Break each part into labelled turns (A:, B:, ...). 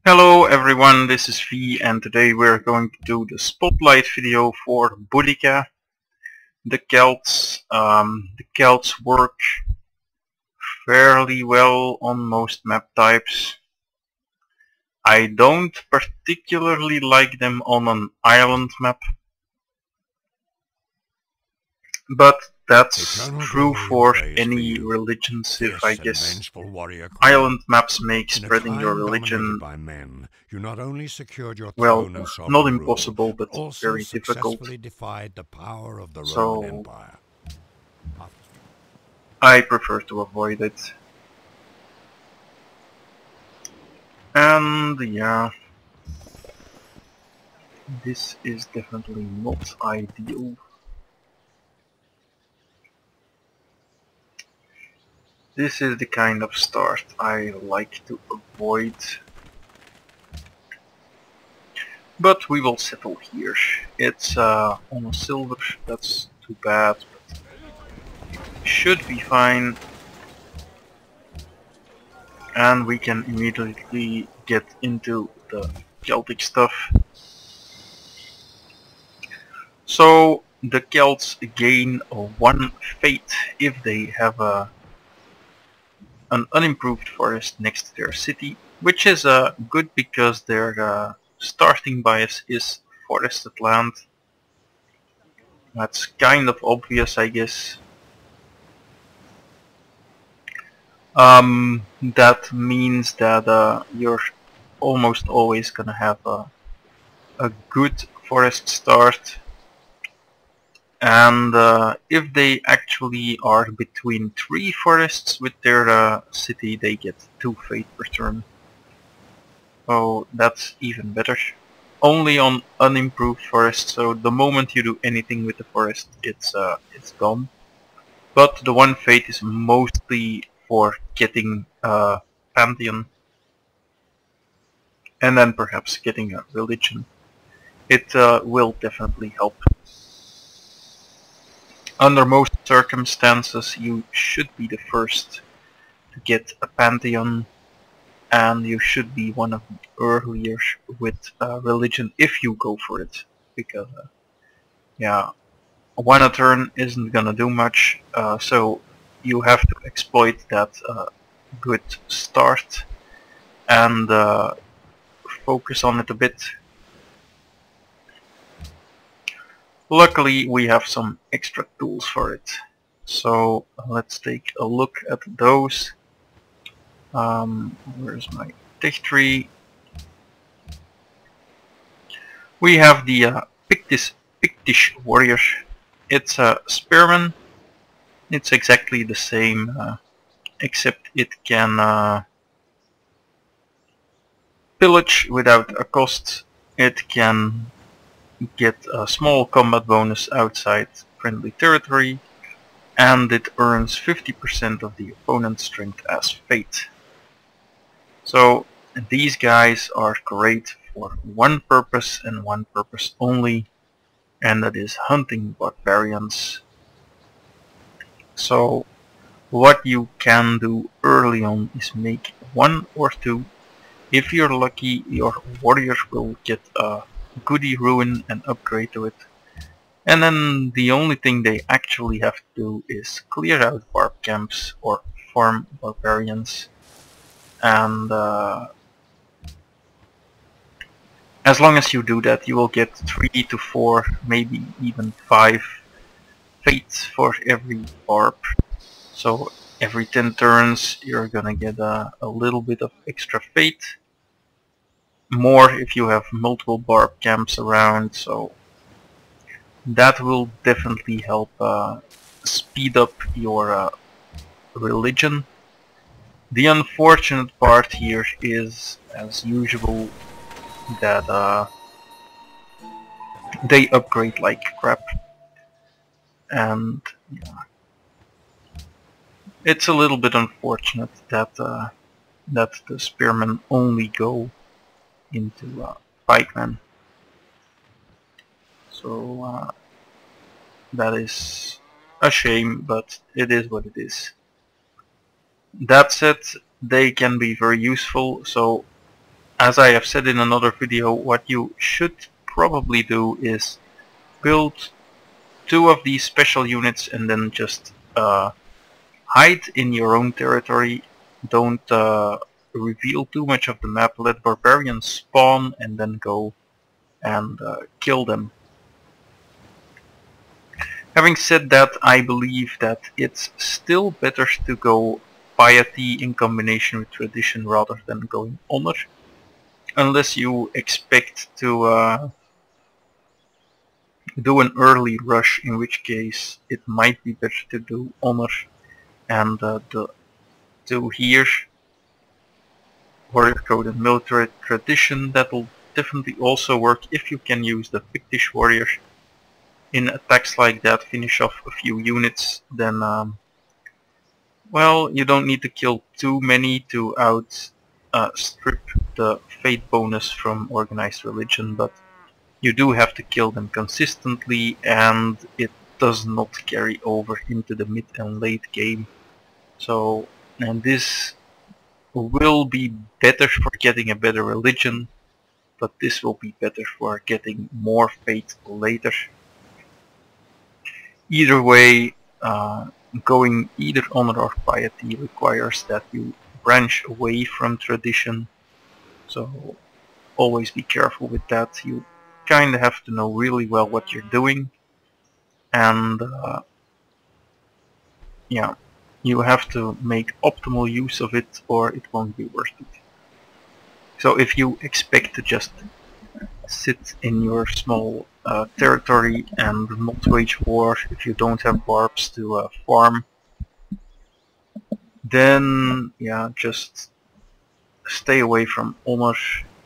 A: Hello everyone, this is V and today we're going to do the spotlight video for Boudica, the Celts. The Celts work fairly well on most map types. I don't particularly like them on an island map, but that's true for any religions. If I guess island maps make spreading your religion, well, not impossible, but very difficult. So I prefer to avoid it. And yeah, this is definitely not ideal. This is the kind of start I like to avoid. But we will settle here. It's on a silver, that's too bad, but should be fine. And we can immediately get into the Celtic stuff. So the Celts gain 1 fate if they have an unimproved forest next to their city, which is good because their starting bias is forested land. That's kind of obvious, I guess. That means that you're almost always gonna have a good forest start, and if they actually are between 3 forests with their city, they get 2 fate per turn. Oh, that's even better. Only on unimproved forest, so the moment you do anything with the forest, it's gone. But the 1 fate is mostly for getting Pantheon, and then perhaps getting a religion. It will definitely help. Under most circumstances you should be the first to get a Pantheon, and you should be one of the earlier with religion if you go for it, because yeah, 1 a turn isn't gonna do much, so you have to exploit that good start and focus on it a bit. Luckily we have some extra tools for it, so let's take a look at those. Where's my tech tree? We have the Pictish Warrior. It's a spearman. It's exactly the same, except it can pillage without a cost. It can get a small combat bonus outside friendly territory, and it earns 50% of the opponent's strength as fate. So these guys are great for 1 purpose and 1 purpose only, and that is hunting barbarians. So what you can do early on is make 1 or 2. If you're lucky, your warrior will get a goody ruin and upgrade to it. And then the only thing they actually have to do is clear out barb camps or farm barbarians. And as long as you do that, you will get 3 to 4, maybe even 5 fates for every barb. So every 10 turns you're gonna get a little bit of extra fate. More if you have multiple barb camps around, so that will definitely help speed up your religion. The unfortunate part here is, as usual, that they upgrade like crap, and yeah, it's a little bit unfortunate that that the spearmen only go into pikemen. So that is a shame, but it is what it is. That said, they can be very useful, so as I have said in another video, what you should probably do is build 2 of these special units and then just hide in your own territory. Don't reveal too much of the map. Let barbarians spawn and then go and kill them. Having said that, I believe that it's still better to go piety in combination with tradition rather than going honor. Unless you expect to do an early rush, in which case it might be better to do honor and the 2 here, warrior code and military tradition. That'll definitely also work if you can use the Pictish Warrior in attacks like that, finish off a few units. Then well, you don't need to kill too many to outstrip the fate bonus from organized religion, but you do have to kill them consistently, and it does not carry over into the mid and late game. So, and this will be better for getting a better religion, but this will be better for getting more fate later. Either way, going either honor or piety requires that you branch away from tradition, so always be careful with that. You kinda have to know really well what you're doing, and yeah, you have to make optimal use of it or it won't be worth it. So if you expect to just sit in your small territory and not wage war, if you don't have barbs to farm, then yeah, just stay away from honor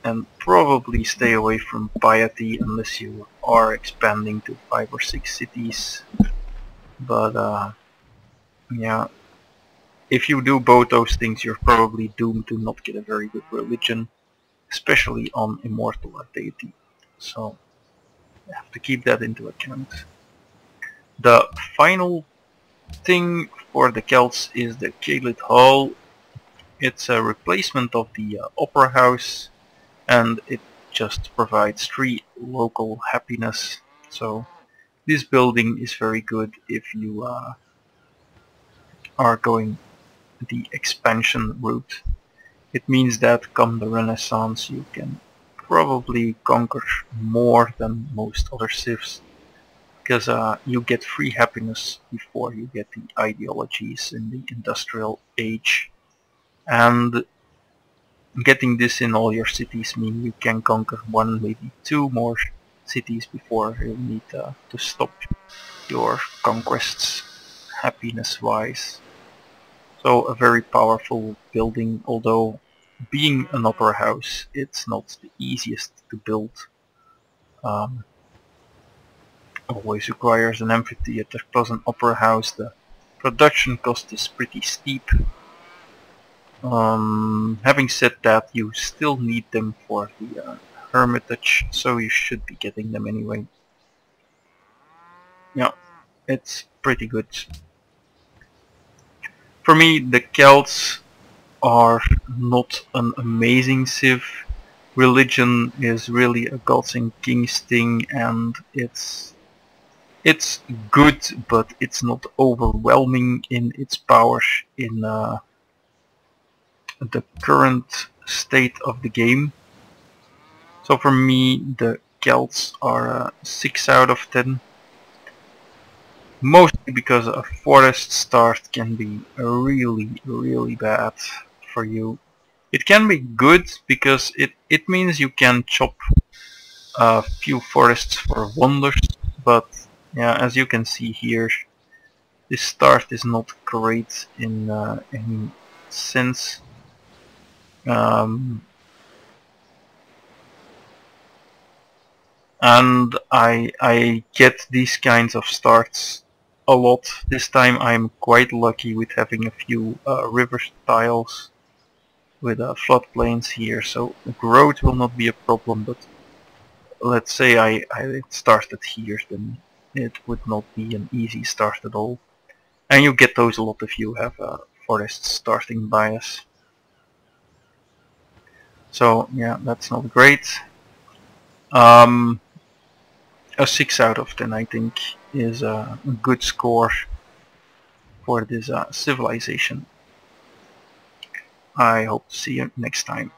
A: and probably stay away from piety unless you are expanding to 5 or 6 cities. But yeah, if you do both those things, you're probably doomed to not get a very good religion, especially on immortal or deity. So you have to keep that into account. The final thing for the Celts is the Ceilidh Hall. It's a replacement of the Opera House, and it just provides 3 local happiness. So this building is very good if you are going the expansion route. It means that come the Renaissance you can probably conquer more than most other civs, because you get free happiness before you get the ideologies in the industrial age, and getting this in all your cities mean you can conquer 1, maybe 2 more cities before you need to stop your conquests happiness wise. So a very powerful building, although being an opera house it's not the easiest to build. Always requires an amphitheater plus an opera house. The production cost is pretty steep. Having said that, you still need them for the Hermitage, so you should be getting them anyway. Yeah, it's pretty good. For me, the Celts are not an amazing civ. Religion is really a gods and kings thing, and it's good, but it's not overwhelming in its power in the current state of the game. So for me, the Celts are a 6 out of 10. Mostly because a forest start can be really bad for you. It can be good because it means you can chop a few forests for wonders, but yeah, as you can see here, this start is not great in any sense. And I get these kinds of starts a lot. This time I'm quite lucky with having a few river tiles with floodplains here, so growth will not be a problem, but let's say I started here, then it would not be an easy start at all. And you get those a lot if you have a forest starting bias. So yeah, that's not great. A 6 out of 10 I think is a good score for this civilization. I hope to see you next time.